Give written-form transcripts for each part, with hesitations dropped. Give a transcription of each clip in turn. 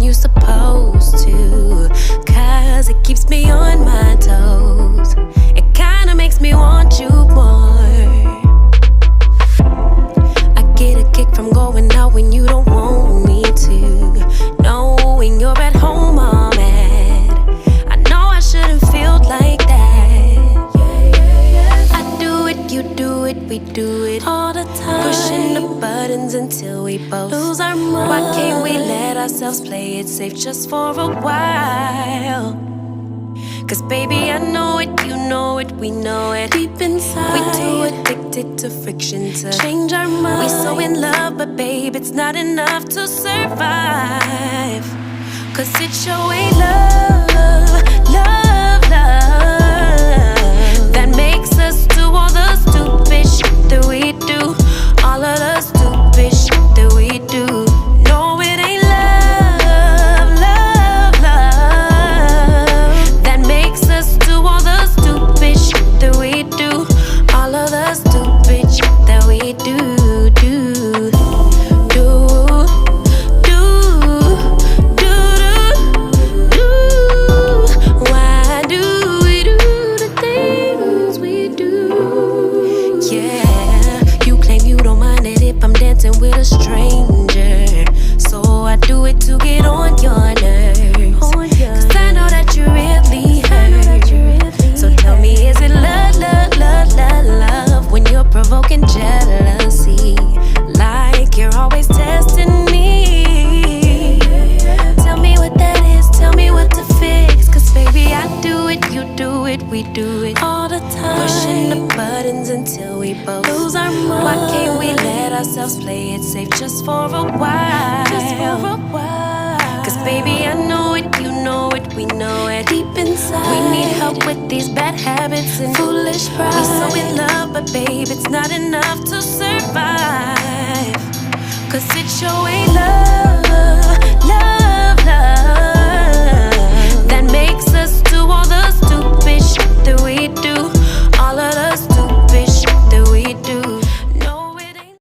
you supposed to, cause it keeps me on my toes. It kinda makes me want you more. I get a kick from going out when you don't want me to, knowing you're at home all mad. I know I shouldn't feel like that. I do it, you do it, we do it all the time, pushing the buttons until we both lose our mind. Why can't we let ourselves play it safe just for a while? Cause baby, I know it, you know it, we know it. Deep inside, we too addicted to friction to change our mind. We so in love, but babe, it's not enough to survive. Cause it's your way, love, love, love, that makes us do all the stupid shit that we do. All of the stupid shit that we do. No, it ain't love, love, love, that makes us do all the stupid shit that we do. All of the stupid shit that we do. Why do we do the things we do? Yeah, you claim you don't mind it if I'm dancing with a stranger, so I do it to get on your nerves. Cause I know that you really hurt. So tell me, is it love, love, love, love, love, when you're provoking jealousy, like you're always testing me? Tell me what that is, tell me what to fix. Cause baby, I do it, you do it, we do it all the time, pushing the buttons until we both lose our mind. Why can't we let ourselves play it safe just for a while? Just for a while. Cause baby, I know it, you know it, we know it. Deep inside, we need help with these bad habits and foolish pride. We so in love, but babe, it's not enough to survive. Cause it's your way, love, love, love, that makes us do all the stupid shit that we do. All of the stupid shit that we do. No, it ain't.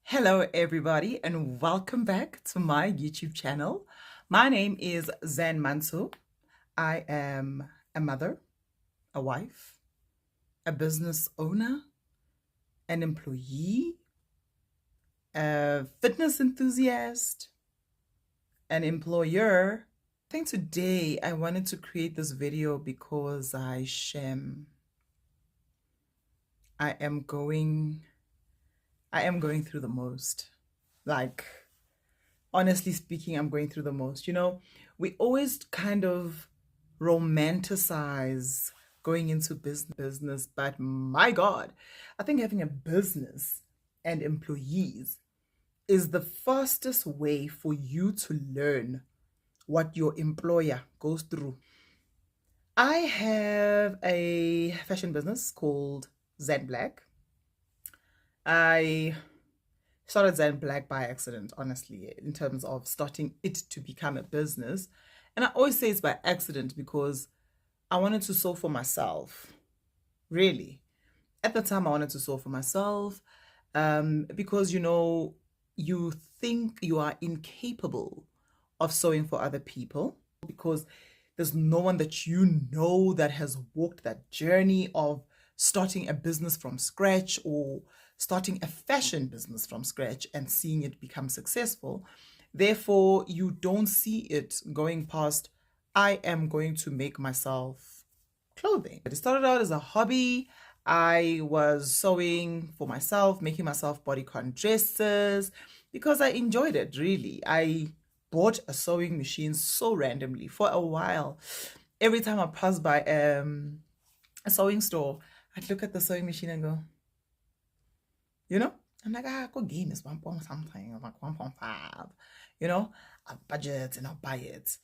Hello everybody and welcome back to my YouTube channel. My name is Zen Manso. I am a mother, a wife, a business owner, an employee, a fitness enthusiast, an employer. I think today I wanted to create this video because I am going through the most. Like, honestly speaking, I'm going through the most. You know, we always kind of romanticize going into business, but my God, I think having a business and employees is the fastest way for you to learn what your employer goes through. I have a fashion business called Zen Black. I started Zen Black by accident, honestly, in terms of starting it to become a business. And I always say it's by accident because I wanted to sew for myself. Really. At the time, I wanted to sew for myself because, you know, you think you are incapable of sewing for other people because there's no one that you know that has walked that journey of starting a business from scratch or starting a fashion business from scratch and seeing it become successful. Therefore, you don't see it going past, I am going to make myself clothing. It started out as a hobby. I was sewing for myself, making myself bodycon dresses because I enjoyed it, really. I bought a sewing machine so randomly for a while. Every time I passed by a sewing store, I'd look at the sewing machine and go, you know, I'm like, go game is 1 point something, like 1.5, you know, I'll budget and I'll buy it.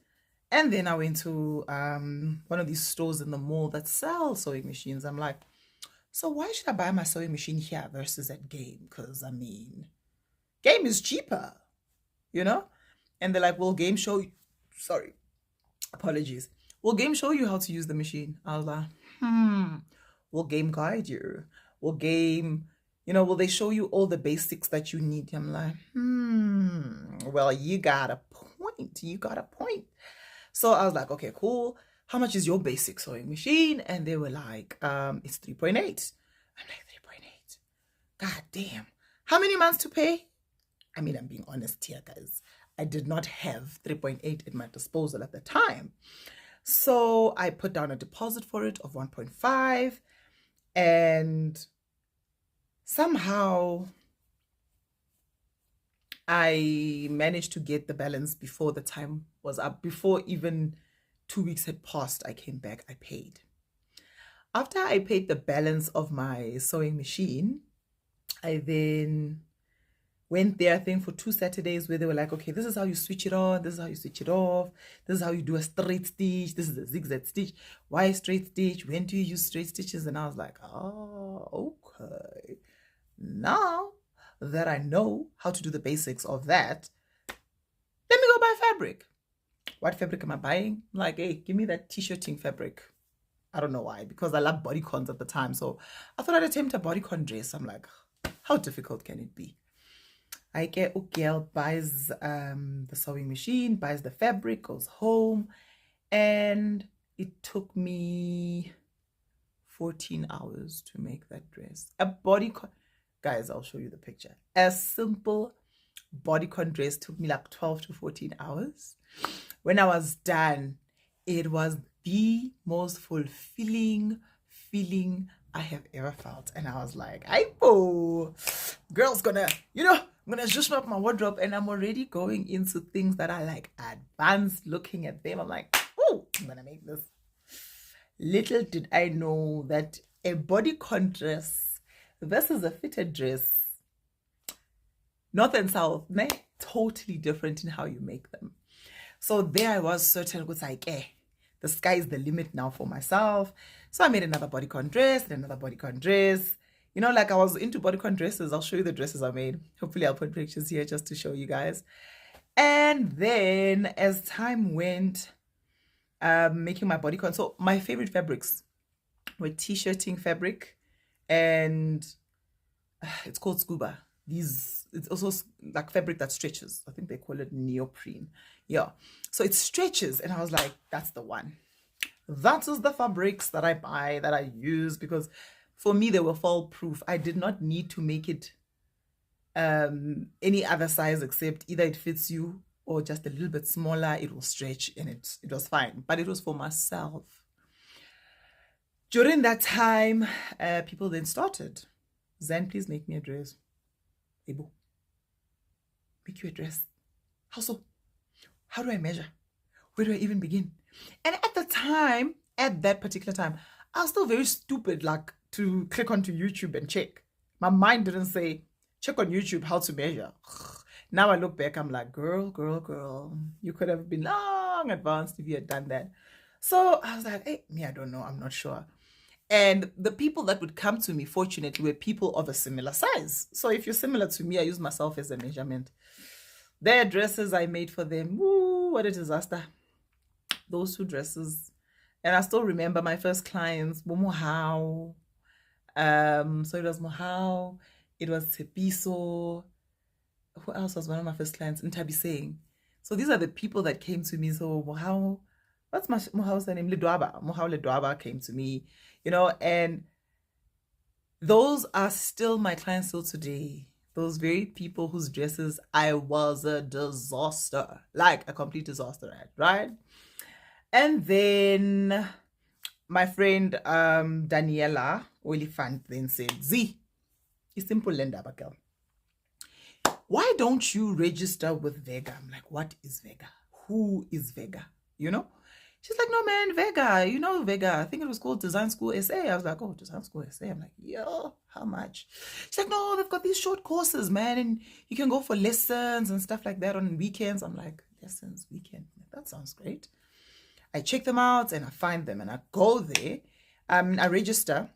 And then I went to one of these stores in the mall that sell sewing machines. I'm like, so why should I buy my sewing machine here versus at Game? Because, I mean, Game is cheaper, you know? And they're like, will Game show you, sorry, apologies. Will Game show you how to use the machine? I was like, will Game guide you? Will Game, will they show you all the basics that you need? I'm like, well, you got a point. You got a point. So I was like, okay, cool. How much is your basic sewing machine? And they were like, it's 3.8. I'm like, 3.8. God damn. How many months to pay? I mean, I'm being honest here, guys. I did not have 3.8 at my disposal at the time. So I put down a deposit for it of 1.5, and somehow I managed to get the balance before the time was up. Before even 2 weeks had passed, I came back, I paid. After I paid the balance of my sewing machine, I then went there, I think, for 2 Saturdays where they were like, okay, this is how you switch it on, this is how you switch it off, this is how you do a straight stitch, this is a zigzag stitch, why straight stitch, when do you use straight stitches? And I was like, oh, okay. Now that I know how to do the basics of that, let me go buy fabric. What fabric am I buying? I'm like, hey, give me that t-shirting fabric. I don't know why, because I love bodycons at the time. So I thought I'd attempt a bodycon dress. I'm like, how difficult can it be? I get a girl buys the sewing machine, buys the fabric, goes home, and it took me 14 hours to make that dress. A bodycon, guys, I'll show you the picture. A simple bodycon dress took me like 12 to 14 hours. When I was done, it was the most fulfilling feeling I have ever felt. And I was like, "Aipo, girl's gonna, I'm gonna zhuzh up my wardrobe," and I'm already going into things that are like advanced. Looking at them, I'm like, oh, I'm gonna make this. Little did I know that a bodycon dress versus a fitted dress, north and south, totally different in how you make them. So there I was certain, was like, the sky is the limit now for myself. So I made another bodycon dress and another bodycon dress. Like I was into bodycon dresses. I'll show you the dresses I made. Hopefully I'll put pictures here just to show you guys. And then as time went, making my bodycon. So my favorite fabrics were t-shirting fabric, and it's called scuba. It's also like fabric that stretches. I think they call it neoprene. Yeah. So it stretches, and I was like, that's the one. That is the fabrics that I buy, that I use, because for me, they were fall proof. I did not need to make it any other size except either it fits you or just a little bit smaller. It will stretch, and it was fine. But it was for myself. During that time, people then started, "Zan, please make me a dress." "Ebo, make you a dress. How so? How do I measure? Where do I even begin?" And at that particular time, I was still very stupid, like to click onto YouTube and check. My mind didn't say, check on YouTube how to measure. Now I look back, I'm like, girl, you could have been long advanced if you had done that. So I was like, hey, I don't know, I'm not sure. And the people that would come to me, fortunately, were people of a similar size. So if you're similar to me, I use myself as a measurement. Their dresses I made for them, woo, what a disaster. Those 2 dresses. And I still remember my first clients, Mohau. So it was Mohau, it was Tepiso. Who else was one of my first clients? Ntabiseng. So these are the people that came to me. So Mohau, what's Mohau's name? Ledwaba. Mohau Ledwaba came to me, and those are still my clients till today. Those very people whose dresses I was a disaster, like a complete disaster at, right? And then my friend Daniela Olifant then said, "Z, it's simple, Linda Bakel. Why don't you register with Vega?" I'm like, what is Vega? Who is Vega? She's like, "No, man, Vega. Vega. I think it was called Design School SA." I was like, "Oh, Design School SA." I'm like, "Yo, how much?" She's like, "No, they've got these short courses, man, and you can go for lessons and stuff like that on weekends." I'm like, lessons, weekend? That sounds great. I check them out and I find them and I go there. I register,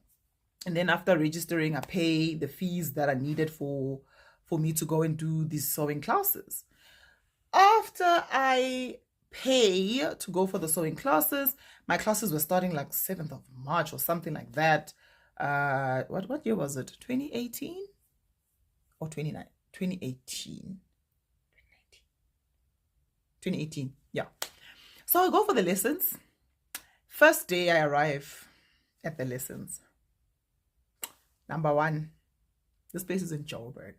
and then after registering, I pay the fees that are needed for me to go and do these sewing classes. After I pay to go for the sewing classes, my classes were starting like 7th of March or something like that. What year was it? 2018? or 29, 2018. 2018, yeah. So I go for the lessons. First day I arrive at the lessons. Number one, this place is in Joburg.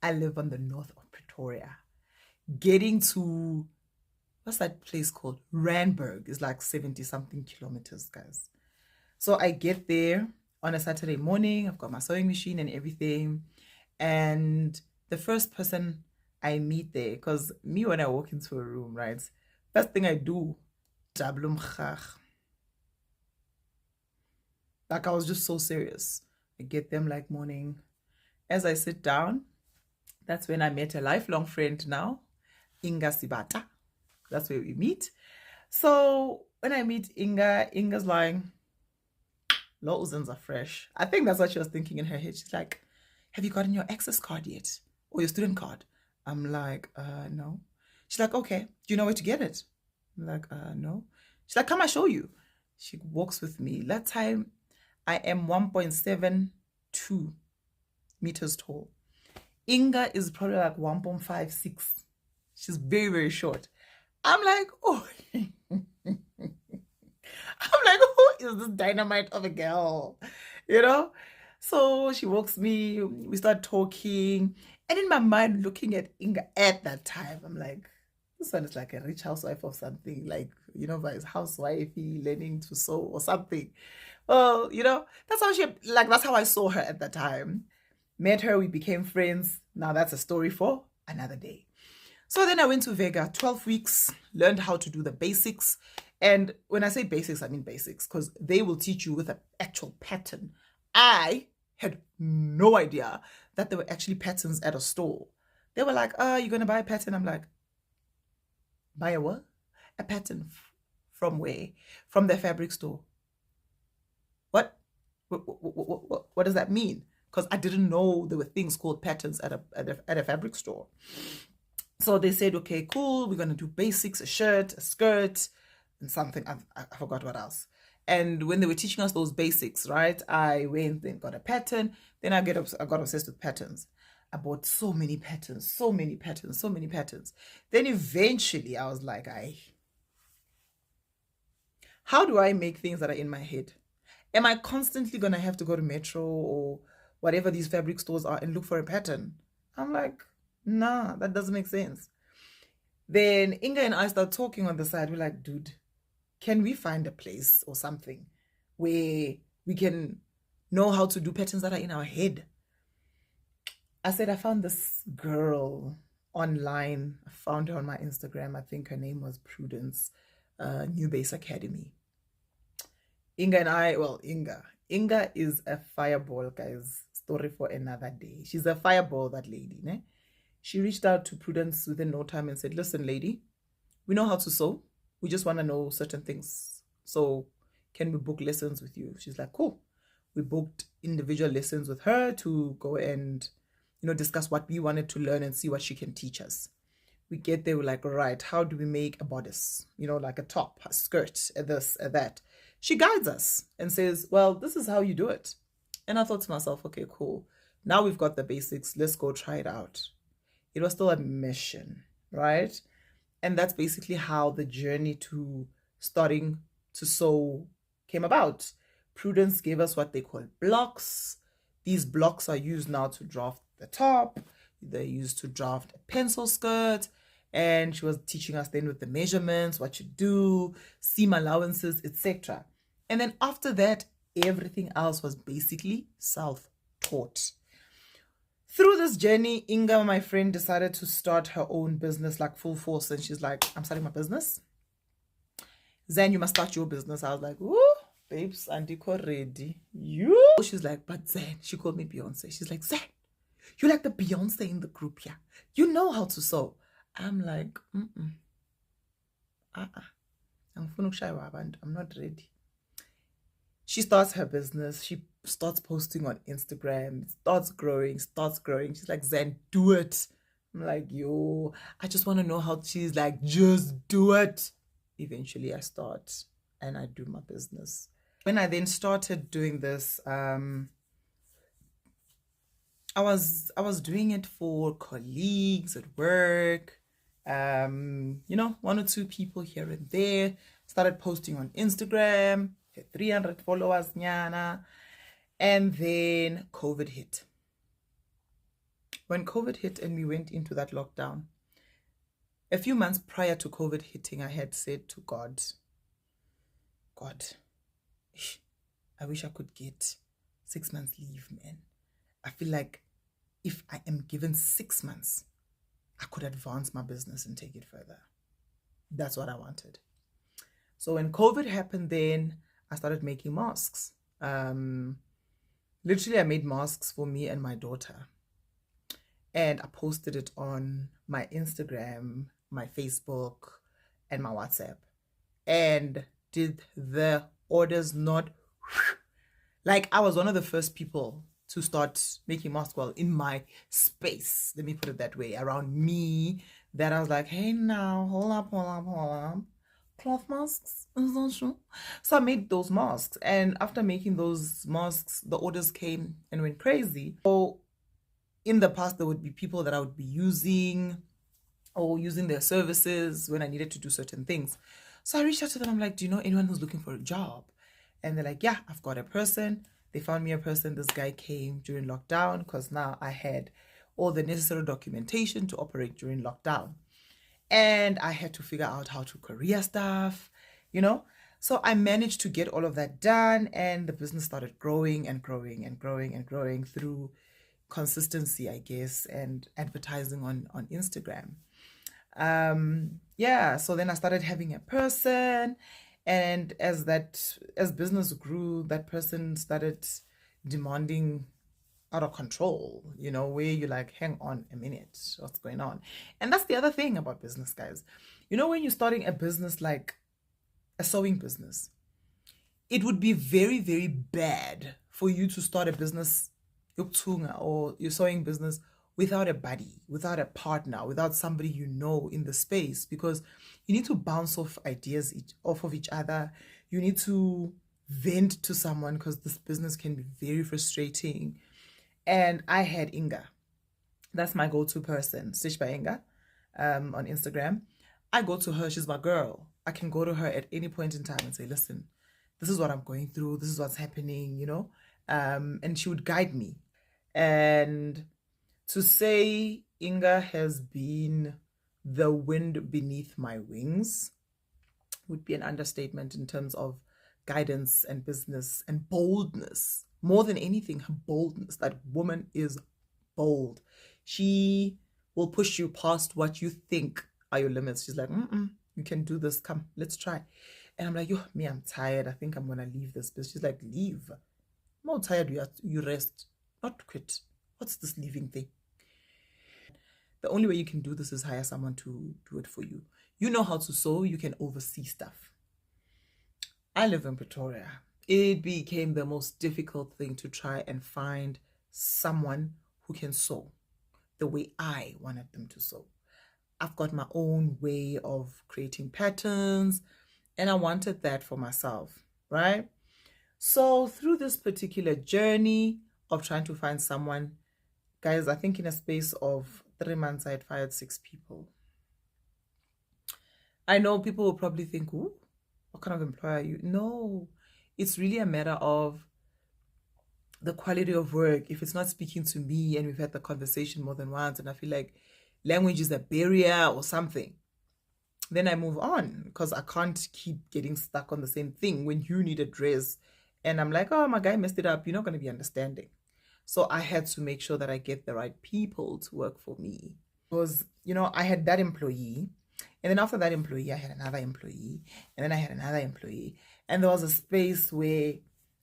I live on the north of Pretoria. Getting to, what's that place called? Randburg is like 70 something kilometers, guys. So I get there on a Saturday morning. I've got my sewing machine and everything. And the first person I meet there, because me, when I walk into a room, right, first thing I do, like I was just so serious. I get them like morning. As I sit down, that's when I met a lifelong friend now, Inga Sibata. That's where we meet. So when I meet Inga, Inga's like, Law Uzens are fresh. I think that's what she was thinking in her head. She's like, have you gotten your access card yet? Or your student card? I'm like, no. She's like, okay, do you know where to get it? I'm like, no. She's like, come I show you. She walks with me. That time, I am 1.72 meters tall. Inga is probably like 1.56. She's very, very short. I'm like, oh. I'm like, who is this dynamite of a girl? You know? So she walks me, we start talking. And in my mind, looking at Inga at that time, I'm like, this one is like a rich housewife of something, like, you know, by his housewifey learning to sew or something. Well, you know, that's how I saw her at that time. Met her, we became friends. Now that's a story for another day. So then I went to Vega, 12 weeks, learned how to do the basics. And when I say basics, I mean basics, because they will teach you with an actual pattern. I had no idea that there were actually patterns at a store. They were like, you're going to buy a pattern? I'm like, buy a what? A pattern from where? From the fabric store. What? What does that mean? Because I didn't know there were things called patterns at a fabric store. So they said, okay, cool, we're going to do basics, a shirt, a skirt, and something. I forgot what else. And when they were teaching us those basics, right, I went and got a pattern. Then I got obsessed with patterns. I bought so many patterns. Then eventually I was like, how do I make things that are in my head? Am I constantly going to have to go to Metro or whatever these fabric stores are and look for a pattern? I'm like, nah, that doesn't make sense. Then Inga and I start talking on the side. We're like, dude, can we find a place or something where we can know how to do patterns that are in our head? I said, I found this girl online. I found her on my Instagram. I think her name was Prudence, New Base Academy. Inga and I, well, Inga is a fireball, guys. Story for another day. She's a fireball, that lady. Ne? She reached out to Prudence within no time and said, listen, lady, we know how to sew. We just want to know certain things. So can we book lessons with you? She's like, cool. We booked individual lessons with her to go and, you know, discuss what we wanted to learn and see what she can teach us. We get there, we're like, all right, how do we make a bodice? You know, like a top, a skirt, a this, a that. She guides us and says, well, this is how you do it. And I thought to myself, okay, cool. Now we've got the basics. Let's go try it out. It was still a mission, right? And that's basically how the journey to starting to sew came about. Prudence gave us what they call blocks. These blocks are used now to draft the top. They're used to draft a pencil skirt. And she was teaching us then with the measurements, what you do, seam allowances, etc. And then after that, everything else was basically self-taught. Through this journey, Inga, my friend, decided to start her own business like full force. And she's like, I'm starting my business. Zen, you must start your business. I was like, ooh, babes, Andiko ready. You? She's like, but Zen, she called me Beyonce. She's like, Zen, you're like the Beyonce in the group here. You know how to sew. I'm like, I'm not ready. She starts her business. She starts posting on Instagram. Starts growing. She's like, Zen, do it. I'm like, yo, I just want to know how. She's like, just do it. Eventually I start and I do my business. When I then started doing this, I was doing it for colleagues at work, one or two people here and there. Started posting on Instagram, had 300 followers, nyana, and then COVID hit. When COVID hit and we went into that lockdown, a few months prior to COVID hitting, I had said to God, I wish I could get 6 months leave, man. I feel like if I am given 6 months, I could advance my business and take it further. That's what I wanted. So when COVID happened, then I started making masks. Literally, I made masks for me and my daughter. And I posted it on my Instagram, my Facebook, and my WhatsApp. And did the orders not... Like, I was one of the first people to start making masks, well, in my space, let me put it that way, around me, that I was like, hey, now, hold up. Cloth masks, is that true? So I made those masks, and after making those masks, the orders came and went crazy. So in the past, there would be people that I would be using their services when I needed to do certain things. So I reached out to them. I'm like, do you know anyone who's looking for a job? And they're like, yeah, I've got a person. They found me a person. This guy came during lockdown because now I had all the necessary documentation to operate during lockdown. And I had to figure out how to career stuff, So I managed to get all of that done, and the business started growing and growing and growing and growing through consistency, I guess, and advertising on Instagram. So then I started having a person, and as business grew, that person started demanding out of control, where you're like, hang on a minute, what's going on? And that's the other thing about business, guys. When you're starting a business like a sewing business, it would be very, very bad for you to start a business or your sewing business without a buddy, without a partner, without somebody in the space, because you need to bounce off ideas off of each other. You need to vent to someone, because this business can be very frustrating. And I had Inga. That's my go-to person, Stitch by Inga, on Instagram. I go to her. She's my girl. I can go to her at any point in time and say, listen, this is what I'm going through. This is what's happening, and she would guide me. And to say Inga has been the wind beneath my wings would be an understatement in terms of guidance and business and boldness. More than anything, her boldness. That woman is bold. She will push you past what you think are your limits. She's like, you can do this. Come, let's try. And I'm like, I'm tired. I think I'm going to leave this business. She's like, leave. I'm not tired. You rest, not quit. What's this leaving thing? The only way you can do this is hire someone to do it for you. You know how to sew. You can oversee stuff. I live in Pretoria. It became the most difficult thing to try and find someone who can sew the way I wanted them to sew. I've got my own way of creating patterns, and I wanted that for myself, right? So through this particular journey of trying to find someone, guys, I think in a space of 3 months, I had fired 6 people. I know people will probably think, ooh, what kind of employer are you? No, it's really a matter of the quality of work. If it's not speaking to me, and we've had the conversation more than once, and I feel like language is a barrier or something, then I move on, because I can't keep getting stuck on the same thing when you need a dress and I'm like, oh, my guy messed it up. You're not going to be understanding. So I had to make sure that I get the right people to work for me, because, I had that employee. And then after that employee, I had another employee. And then I had another employee. And there was a space where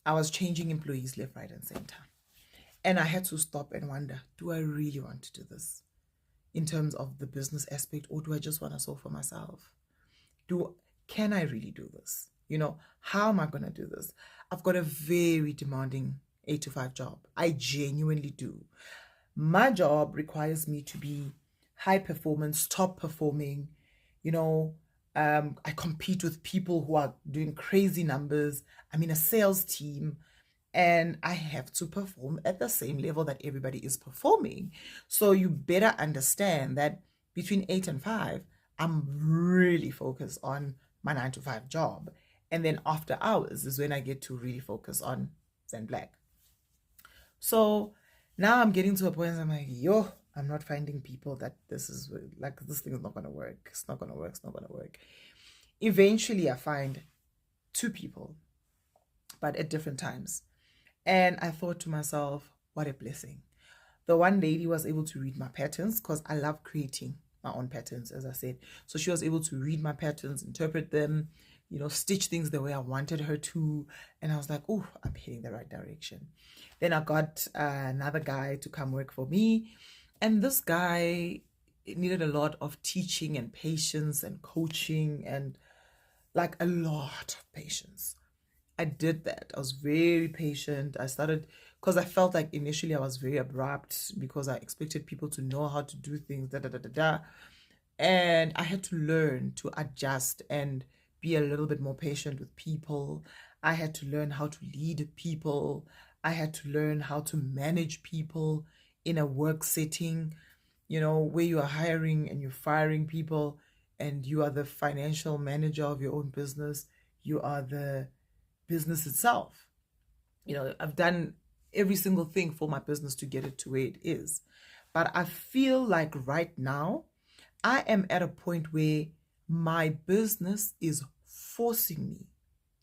I was changing employees left, right, and center. And I had to stop and wonder, do I really want to do this in terms of the business aspect, or do I just want to solve for myself? Can I really do this? How am I going to do this? I've got a very demanding 8-to-5 job. I genuinely do. My job requires me to be high performance, top performing. I compete with people who are doing crazy numbers. I'm in a sales team. and I have to perform at the same level that everybody is performing. So you better understand that between 8 and 5, I'm really focused on my 9 to 5 job. And then after hours is when I get to really focus on Zen Black. So now I'm getting to a point where I'm like, yo, I'm not finding people that this thing is not going to work. It's not going to work. It's not going to work. Eventually, I find 2 people, but at different times. And I thought to myself, what a blessing. The one lady was able to read my patterns because I love creating my own patterns, as I said. So she was able to read my patterns, interpret them, stitch things the way I wanted her to. And I was like, oh, I'm heading the right direction. Then I got another guy to come work for me. And this guy needed a lot of teaching and patience and coaching and like a lot of patience. I did that. I was very patient. I started because I felt like initially I was very abrupt because I expected people to know how to do things, and I had to learn to adjust and be a little bit more patient with people. I had to learn how to lead people. I had to learn how to manage people in a work setting, where you are hiring and you're firing people and you are the financial manager of your own business. You are the business itself. I've done every single thing for my business to get it to where it is. But I feel like right now, I am at a point where my business is forcing me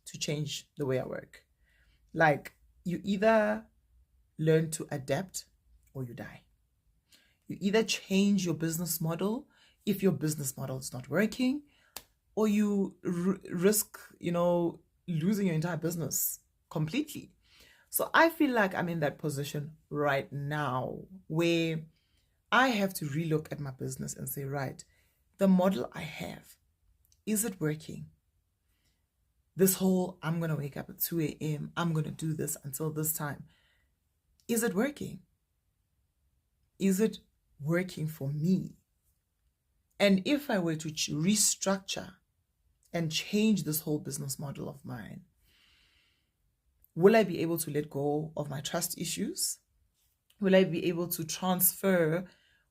to change the way I work. Like, you either learn to adapt or you die. You either change your business model if your business model is not working, or you risk, losing your entire business completely. So I feel like I'm in that position right now where I have to relook at my business and say, right, the model I have, is it working? This whole, I'm going to wake up at 2 a.m., I'm going to do this until this time. Is it working? Is it working for me? And if I were to restructure and change this whole business model of mine, will I be able to let go of my trust issues? Will I be able to transfer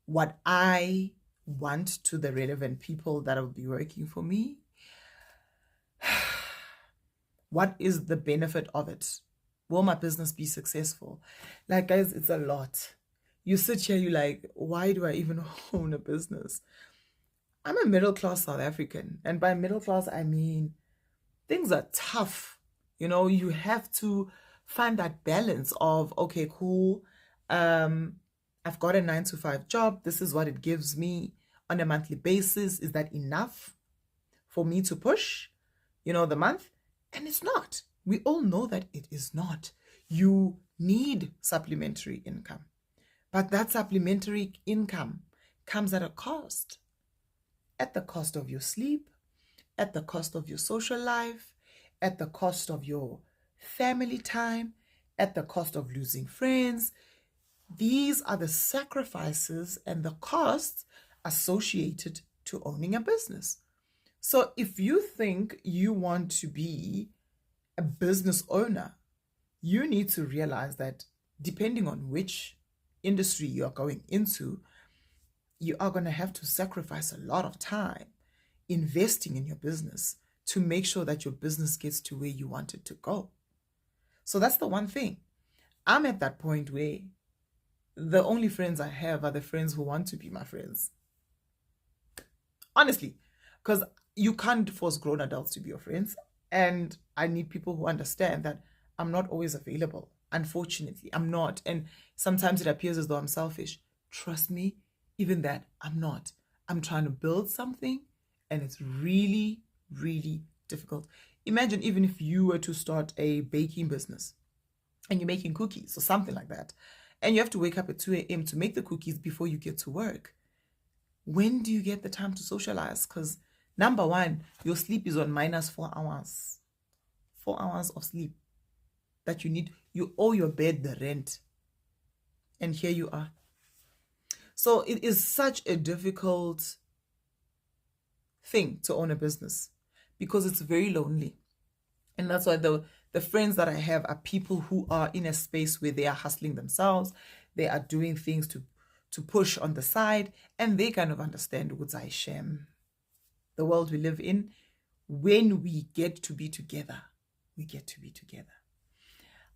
what I want to the relevant people that will be working for me? What is the benefit of it? Will my business be successful? Like, guys, it's a lot. You sit here, you're like, why do I even own a business? I'm a middle-class South African. And by middle-class, I mean, things are tough. You have to find that balance of, okay, cool. I've got a 9 to 5 job. This is what it gives me on a monthly basis. Is that enough for me to push, the month? And it's not. We all know that it is not. You need supplementary income. But that supplementary income comes at a cost. At the cost of your sleep, at the cost of your social life, at the cost of your family time, at the cost of losing friends. These are the sacrifices and the costs associated to owning a business. So if you think you want to be a business owner, you need to realize that depending on which industry you are going into, you are going to have to sacrifice a lot of time investing in your business to make sure that your business gets to where you want it to go. So that's the one thing. I'm at that point where the only friends I have are the friends who want to be my friends. Honestly, because you can't force grown adults to be your friends. And I need people who understand that I'm not always available. Unfortunately, I'm not. And sometimes it appears as though I'm selfish. Trust me, even that, I'm not. I'm trying to build something, and it's really, really difficult. Imagine even if you were to start a baking business and you're making cookies or something like that, and you have to wake up at 2 a.m. to make the cookies before you get to work. When do you get the time to socialize? Because number one, your sleep is on minus 4 hours. 4 hours of sleep that you need. You owe your bed the rent. And here you are. So it is such a difficult thing to own a business because it's very lonely. And that's why the The friends that I have are people who are in a space where they are hustling themselves. They are doing things to push on the side, and they kind of understand what's I shame. The world we live in, when we get to be together, we get to be together.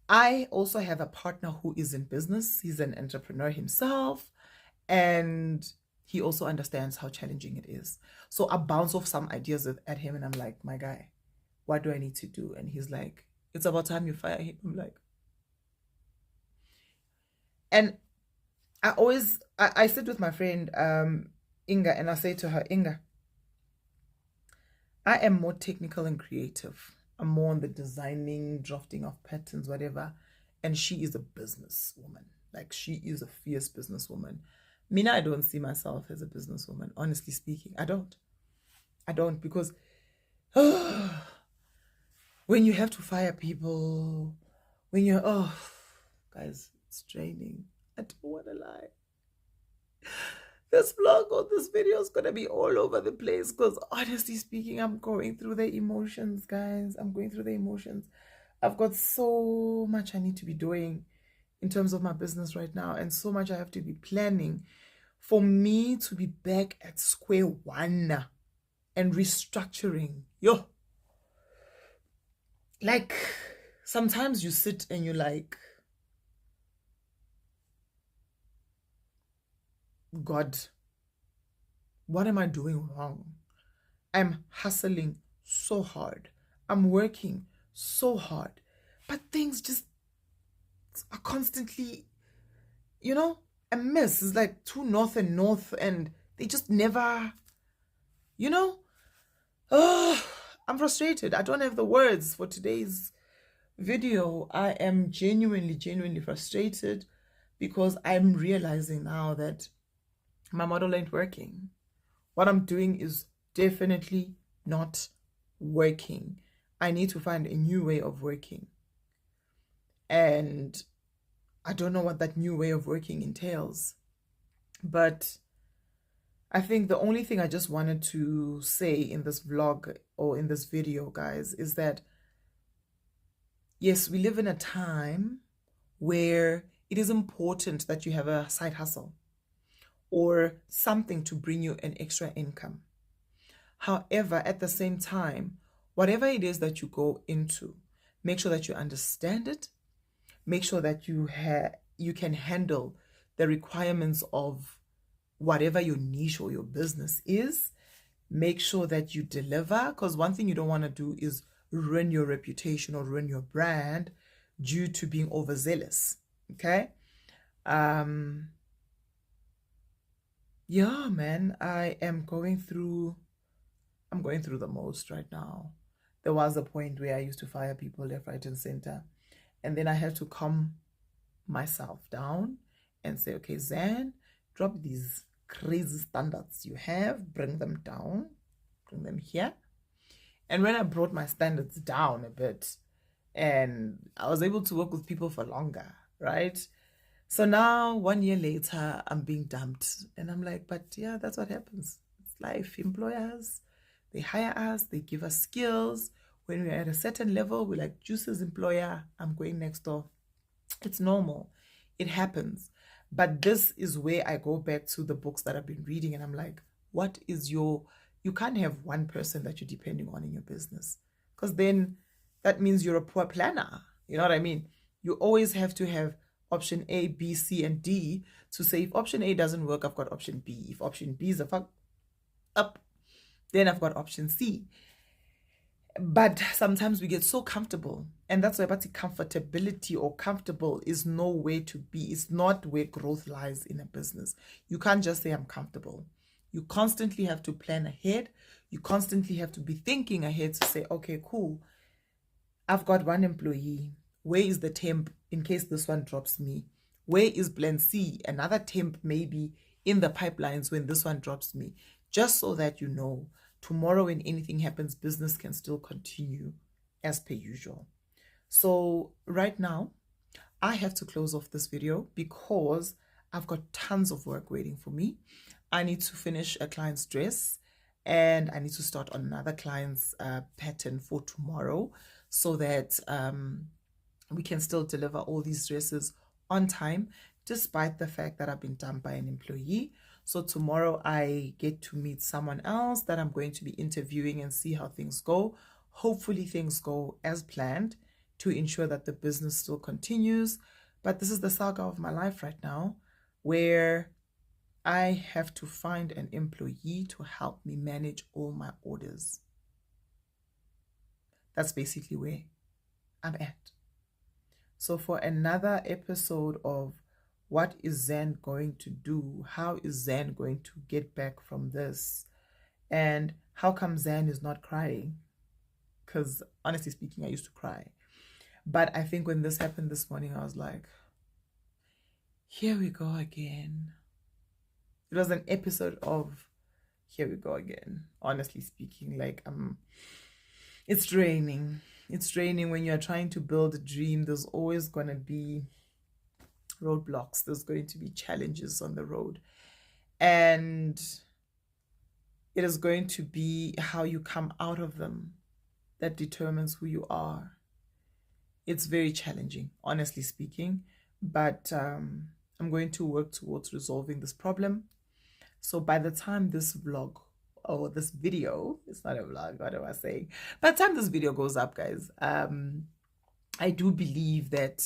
I also have a partner who is in business. He's an entrepreneur himself, and he also understands how challenging it is. So I bounce off some ideas at him, and I'm like, my guy, what do I need to do? And he's like, it's about time you fire him. I'm like, and I sit with my friend Inga, and I say to her, Inga, I am more technical and creative. I'm more on the designing, drafting of patterns, whatever. And she is a businesswoman. Like, she is a fierce businesswoman. Mina, I don't see myself as a businesswoman. Honestly speaking, I don't. Because when you have to fire people, when you're, guys, it's draining. I don't want to lie. This vlog or this video is going to be all over the place because, honestly speaking, I'm going through the emotions, guys. I'm going through the emotions. I've got so much I need to be doing in terms of my business right now, and so much I have to be planning for me to be back at square one and restructuring. Yo, like, sometimes you sit and you're like, God, what am I doing wrong? I'm hustling so hard. I'm working so hard. But things just are constantly, a mess. It's like too north, and they just never, I'm frustrated. I don't have the words for today's video. I am genuinely frustrated because I'm realizing now that my model ain't working. What I'm doing is definitely not working. I need to find a new way of working. And I don't know what that new way of working entails. But I think the only thing I just wanted to say in this vlog or in this video, guys, is that yes, we live in a time where it is important that you have a side hustle or something to bring you an extra income. However, at the same time, whatever it is that you go into, make sure that you understand it. Make sure that you can handle the requirements of whatever your niche or your business is. Make sure that you deliver, because one thing you don't want to do is ruin your reputation or ruin your brand due to being overzealous. Okay? Yeah, man, I'm going through the most right now. There was a point where I used to fire people left, right, and center. And then I had to calm myself down and say, okay, Zan, drop these crazy standards you have, bring them down, bring them here. And when I brought my standards down a bit, and I was able to work with people for longer, right? So now, 1 year later, I'm being dumped. And I'm like, but yeah, that's what happens. It's life. Employers, they hire us, they give us skills. When we're at a certain level, we're like, Juice's employer, I'm going next door. It's normal. It happens. But this is where I go back to the books that I've been reading. And I'm like, you can't have one person that you're depending on in your business. Because then that means you're a poor planner. You know what I mean? You always have to have option A, B, C, and D to say if option A doesn't work, I've got option B. If option B is a fuck up, then I've got option C. But sometimes we get so comfortable, and that's why comfortability or comfortable is no way to be. It's not where growth lies in a business. You can't just say I'm comfortable. You constantly have to plan ahead. You constantly have to be thinking ahead to say, okay, cool. I've got one employee. Where is the temp in case this one drops me? Where is plan C? Another temp maybe in the pipelines when this one drops me. Just so that you know, tomorrow when anything happens, business can still continue as per usual. So right now, I have to close off this video because I've got tons of work waiting for me. I need to finish a client's dress and I need to start on another client's pattern for tomorrow. so that we can still deliver all these dresses on time, despite the fact that I've been dumped by an employee. So tomorrow I get to meet someone else that I'm going to be interviewing and see how things go. Hopefully things go as planned to ensure that the business still continues. But this is the saga of my life right now, where I have to find an employee to help me manage all my orders. That's basically where I'm at. So for another episode of what is Zen going to do? How is Zen going to get back from this? And how come Zen is not crying? Because honestly speaking, I used to cry. But I think when this happened this morning, I was like, here we go again. It was an episode of here we go again. Honestly speaking, like it's draining. It's draining when you're trying to build a dream. There's always gonna be roadblocks. There's going to be challenges on the road. And it is going to be how you come out of them that determines who you are. It's very challenging, honestly speaking, but I'm going to work towards resolving this problem. So by the time this vlog or this video, it's not a vlog, what am I saying? By the time this video goes up, guys, I do believe that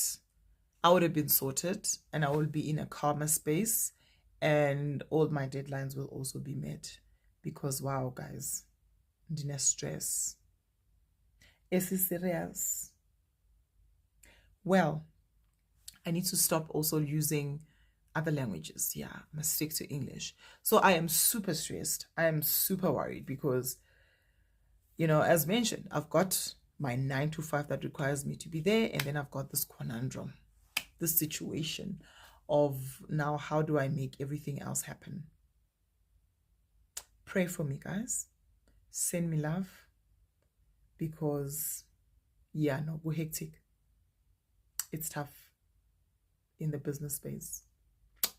I would have been sorted and I will be in a calmer space, and all my deadlines will also be met, because wow, guys, ndine stress. Is it serious? Well, I need to stop also using other languages. Yeah, I must stick to English. So I am super stressed. I am super worried because, you know, as mentioned, I've got my 9 to 5 that requires me to be there, and then I've got this conundrum, this situation of now how do I make everything else happen? Pray for me, guys. Send me love, because yeah, no, we're hectic. It's tough in the business space.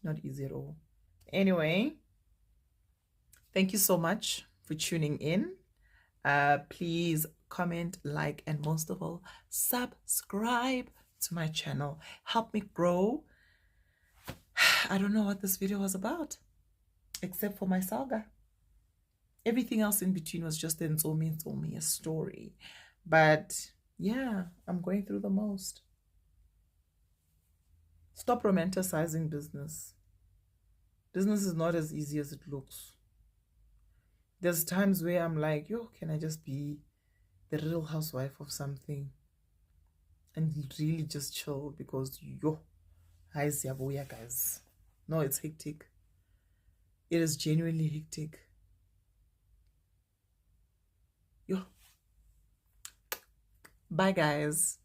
Not easy at all. Anyway, thank you so much for tuning in. Please comment, like, and most of all, subscribe to my channel. Help me grow. I don't know what this video was about, except for my saga. Everything else in between was just a story. But yeah, I'm going through the most. Stop romanticizing business. Business is not as easy as it looks. There's times where I'm like, yo, can I just be the real housewife of something and really just chill? Because yo, hi siyabuya, guys. No, it's hectic. It is genuinely hectic. Yo. Bye, guys.